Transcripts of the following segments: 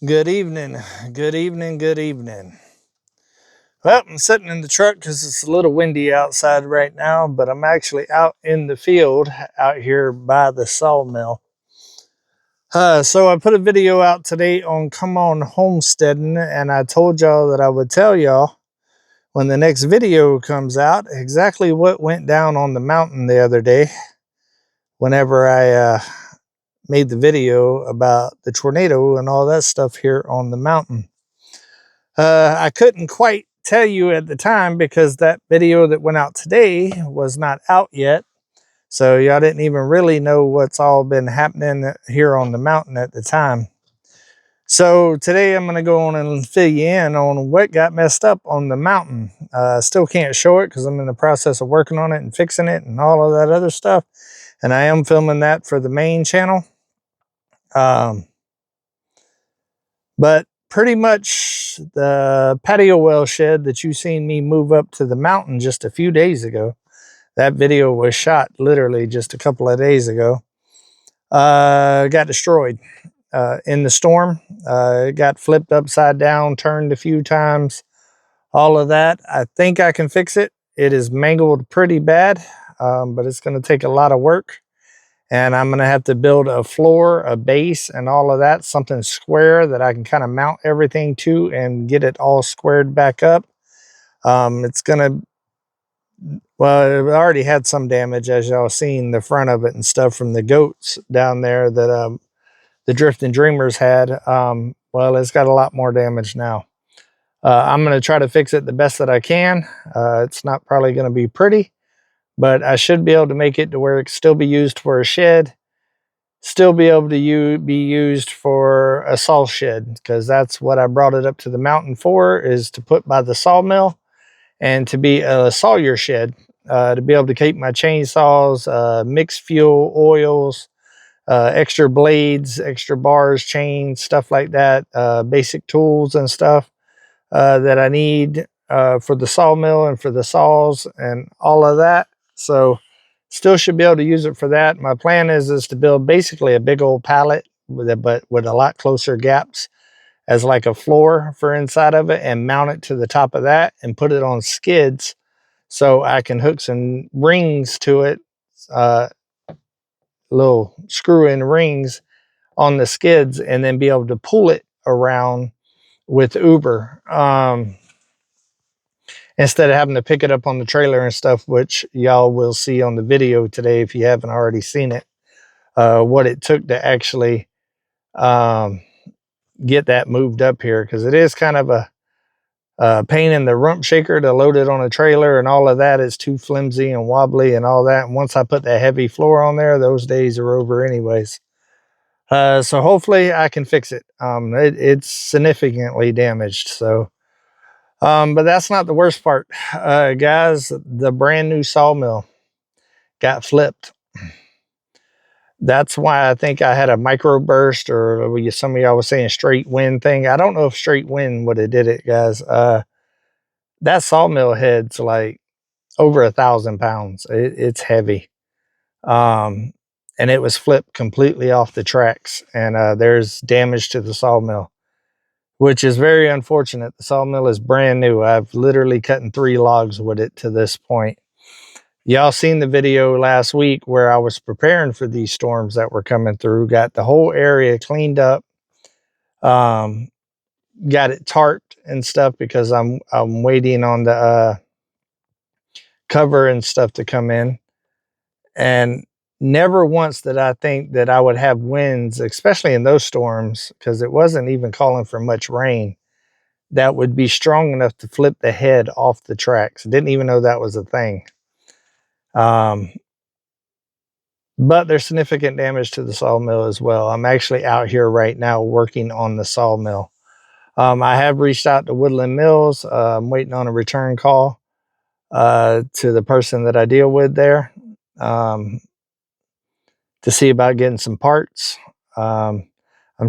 Good evening, good evening, good evening. Well, I'm sitting in the truck because it's a little windy outside right now, but I'm actually out in the field out here by the sawmill. So I put a video out today on Come On Homesteading, and I told y'all that I would tell y'all when the next video comes out exactly what went down on the mountain the other day whenever I made the video about the tornado and all that stuff here on the mountain. I couldn't quite tell you at the time because that video that went out today was not out yet. So y'all didn't even really know what's all been happening here on the mountain at the time. So today I'm going to go on and fill you in on what got messed up on the mountain. Still can't show it because I'm in the process of working on it and fixing it and all of that other stuff. And I am filming that for the main channel. But pretty much the patio well shed that you seen me move up to the mountain just a few days ago, that video was shot literally just a couple of days ago, got destroyed in the storm. It got flipped upside down, turned a few times, all of that. I think I can fix it. It is mangled pretty bad, but it's going to take a lot of work. And I'm going to have to build a floor, a base, and all of that, something square that I can kind of mount everything to and get it all squared back up. It's going to, well, it already had some damage, as y'all seen the front of it and stuff from the goats down there that the Drifting Dreamers had. Well, it's got a lot more damage now. I'm going to try to fix it the best that I can. It's not probably going to be pretty, but I should be able to make it to where it can still be used for a shed, still be able to be used for a saw shed, because that's what I brought it up to the mountain for, is to put by the sawmill and to be a sawyer shed, to be able to keep my chainsaws, mixed fuel, oils, extra blades, extra bars, chains, stuff like that, basic tools and stuff that I need for the sawmill and for the saws and all of that. So still should be able to use it for that. My plan is to build basically a big old pallet but with a lot closer gaps as like a floor for inside of it, and mount it to the top of that and put it on skids so I can hook some rings to it, little screw in rings on the skids, and then be able to pull it around with Uber. Instead of having to pick it up on the trailer and stuff, which y'all will see on the video today if you haven't already seen it, what it took to actually get that moved up here, because it is kind of a pain in the rump shaker to load it on a trailer, and all of that is too flimsy and wobbly and all that. And once I put that heavy floor on there, those days are over anyways. So hopefully I can fix it. It's significantly damaged, so but that's not the worst part. Guys, the brand new sawmill got flipped. That's why I think I had a microburst, or some of y'all was saying straight wind thing. I don't know if straight wind would have did it, guys. That sawmill head's like over 1,000 pounds. It's heavy. And it was flipped completely off the tracks, and there's damage to the sawmill, which is very unfortunate. The sawmill is brand new. I've literally cut in 3 logs with it to this point. Y'all seen the video last week where I was preparing for these storms that were coming through, got the whole area cleaned up, got it tarped and stuff, because I'm waiting on the cover and stuff to come in. And never once did I think that I would have winds, especially in those storms, because it wasn't even calling for much rain, that would be strong enough to flip the head off the tracks. Didn't even know that was a thing. But there's significant damage to the sawmill as well. I'm actually out here right now working on the sawmill. I have reached out to Woodland Mills. I'm waiting on a return call to the person that I deal with there, to see about getting some parts. I'm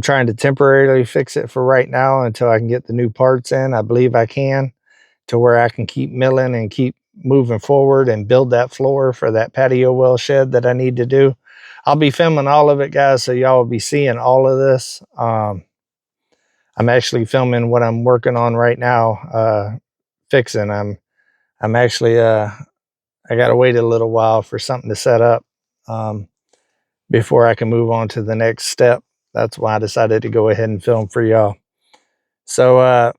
trying to temporarily fix it for right now until I can get the new parts in. I believe I can, to where I can keep milling and keep moving forward and build that floor for that patio well shed that I need to do. I'll be filming all of it, guys, so y'all will be seeing all of this. I'm actually filming what I'm working on right now, fixing. I'm actually I gotta wait a little while for something to set up before I can move on to the next step. That's why I decided to go ahead and film for y'all. So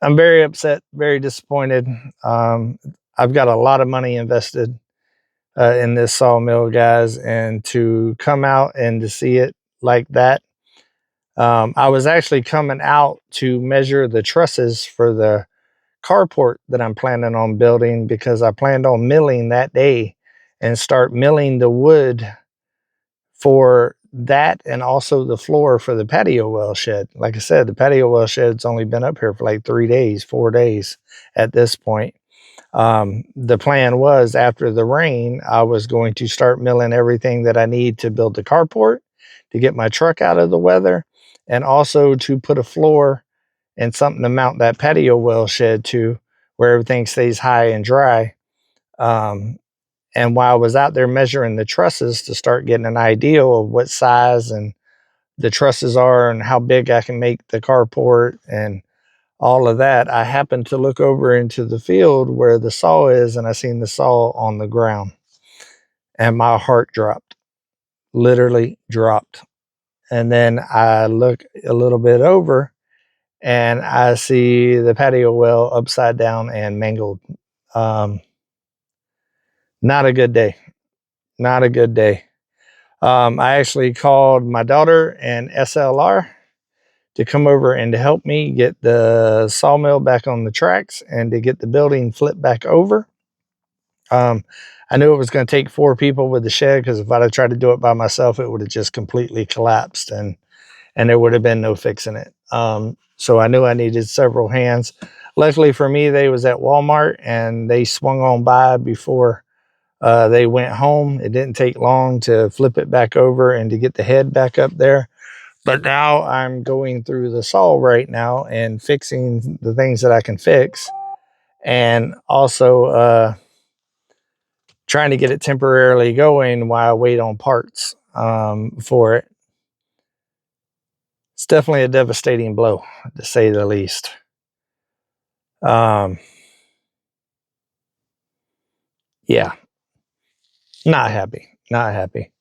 I'm very upset, very disappointed. I've got a lot of money invested in this sawmill, guys, and to come out and to see it like that. I was actually coming out to measure the trusses for the carport that I'm planning on building, because I planned on milling that day and start milling the wood for that, and also the floor for the patio well shed. Like I said, the patio well shed's only been up here for like 3 days, 4 days at this point. The plan was, after the rain, I was going to start milling everything that I need to build the carport, to get my truck out of the weather, and also to put a floor and something to mount that patio well shed to, where everything stays high and dry. And while I was out there measuring the trusses to start getting an idea of what size and the trusses are and how big I can make the carport and all of that, I happened to look over into the field where the saw is, and I seen the saw on the ground, and my heart dropped, literally dropped. And then I look a little bit over, and I see the patio well upside down and mangled. Um, Not a good day. Not a good day. I actually called my daughter and SLR to come over and to help me get the sawmill back on the tracks and to get the building flipped back over. I knew it was going to take 4 people with the shed, because if I'd have tried to do it by myself, it would have just completely collapsed, and there would have been no fixing it. So I knew I needed several hands. Luckily for me, they was at Walmart, and they swung on by before they went home. It didn't take long to flip it back over and to get the head back up there. But now I'm going through the saw right now and fixing the things that I can fix, and also trying to get it temporarily going while I wait on parts for it. It's definitely a devastating blow, to say the least. Yeah, not happy, not happy.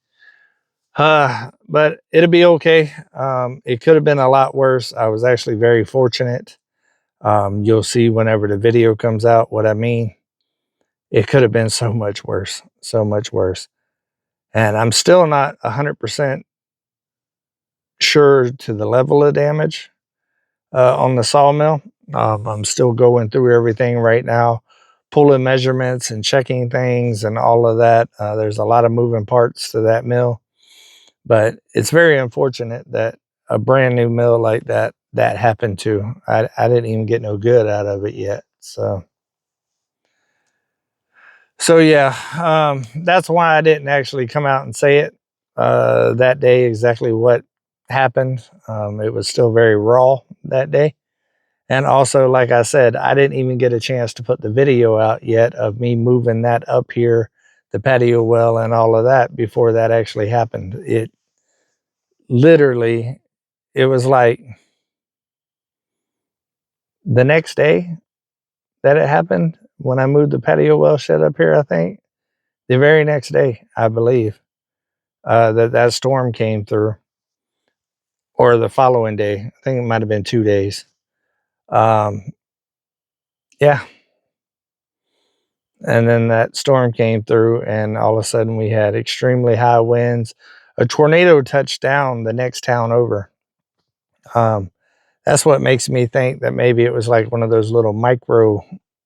But it'll be okay. It could have been a lot worse. I was actually very fortunate. You'll see whenever the video comes out what I mean. It could have been so much worse, so much worse. And I'm still not 100% sure to the level of damage on the sawmill. I'm still going through everything right now, pulling measurements and checking things and all of that. There's a lot of moving parts to that mill, but it's very unfortunate that a brand new mill like that happened to. I didn't even get no good out of it yet. So yeah, that's why I didn't actually come out and say it that day exactly what happened. It was still very raw that day. And also, like I said, I didn't even get a chance to put the video out yet of me moving that up here, the patio well and all of that, before that actually happened. It literally, it was like the next day that it happened, when I moved the patio well shed up here, I think. The very next day, I believe, that storm came through, or the following day. I think it might have been 2 days. Yeah. And then that storm came through, and all of a sudden we had extremely high winds. A tornado touched down the next town over. That's what makes me think that maybe it was like one of those little micro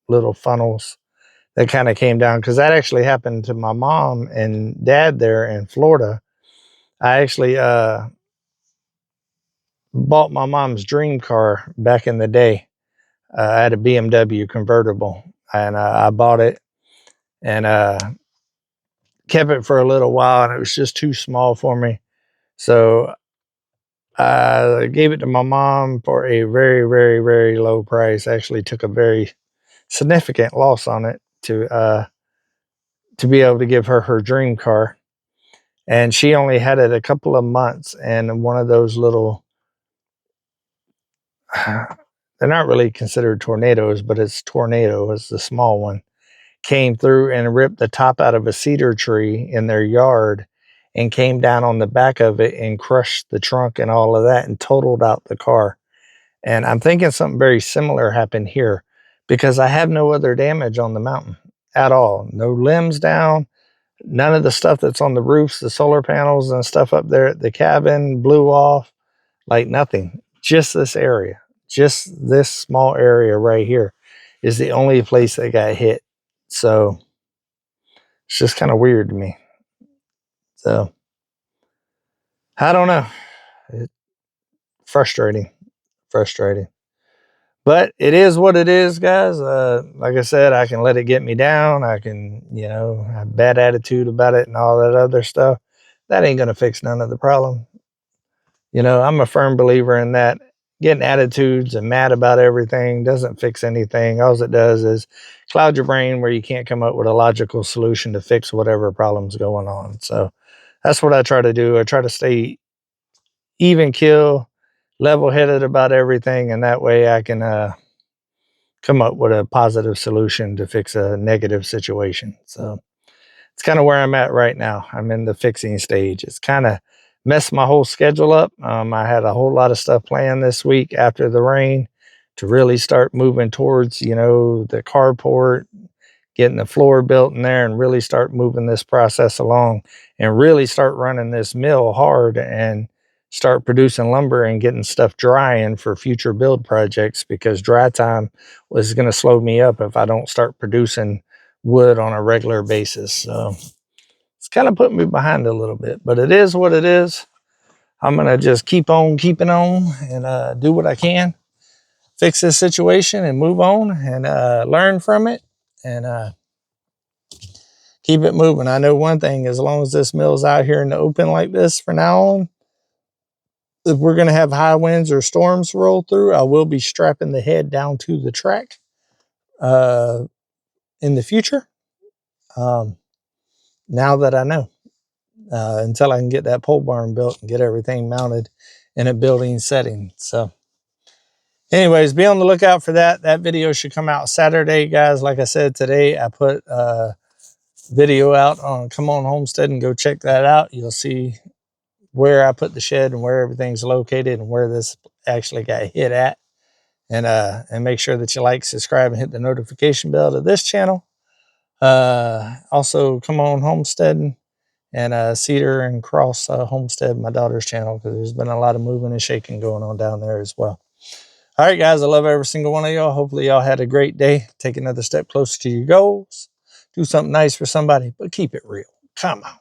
little funnels that kind of came down, because that actually happened to my mom and dad there in Florida. I actually bought my mom's dream car back in the day. I had a BMW convertible, and I bought it and kept it for a little while, and it was just too small for me. So I gave it to my mom for a very, very, very low price. Actually took a very significant loss on it to be able to give her her dream car. And she only had it a couple of months, and one of those little they're not really considered tornadoes, but it's tornado is the small one, came through and ripped the top out of a cedar tree in their yard and came down on the back of it and crushed the trunk and all of that and totaled out the car. And I'm thinking something very similar happened here because I have no other damage on the mountain at all. No limbs down, none of the stuff that's on the roofs, the solar panels and stuff up there at the cabin blew off, like nothing. Just this area, just this small area right here is the only place that got hit. So it's just kind of weird to me. So I don't know. It's frustrating, frustrating. But it is what it is, guys. Like I said, I can let it get me down. I can, you know, have bad attitude about it and all that other stuff. That ain't going to fix none of the problem. You know, I'm a firm believer in that. Getting attitudes and mad about everything doesn't fix anything. All it does is cloud your brain where you can't come up with a logical solution to fix whatever problem's going on. So that's what I try to do. I try to stay even keel, level headed about everything. And that way I can, come up with a positive solution to fix a negative situation. So it's kind of where I'm at right now. I'm in the fixing stage. It's kind of messed my whole schedule up. I had a whole lot of stuff planned this week after the rain to really start moving towards, you know, the carport, getting the floor built in there and really start moving this process along and really start running this mill hard and start producing lumber and getting stuff drying for future build projects, because dry time was going to slow me up if I don't start producing wood on a regular basis. So it's kind of put me behind a little bit, but it is what it is. I'm going to just keep on keeping on and do what I can, fix this situation and move on and learn from it and keep it moving. I know one thing, as long as this mill's out here in the open like this for now on, if we're going to have high winds or storms roll through, I will be strapping the head down to the track in the future. Now that I know, until I can get that pole barn built and get everything mounted in a building setting. So anyways, be on the lookout for that. That video should come out Saturday, guys. Like I said, today I put a video out on Come On Homestead and go check that out. You'll see where I put the shed and where everything's located and where this actually got hit at. And make sure that you like, subscribe, and hit the notification bell to this channel. Also, Come On Homesteading and Cedar and Cross Homestead, my daughter's channel, because there's been a lot of moving and shaking going on down there as well. All right, guys, I love every single one of y'all. Hopefully y'all had a great day. Take another step closer to your goals. Do something nice for somebody, but keep it real. Come on.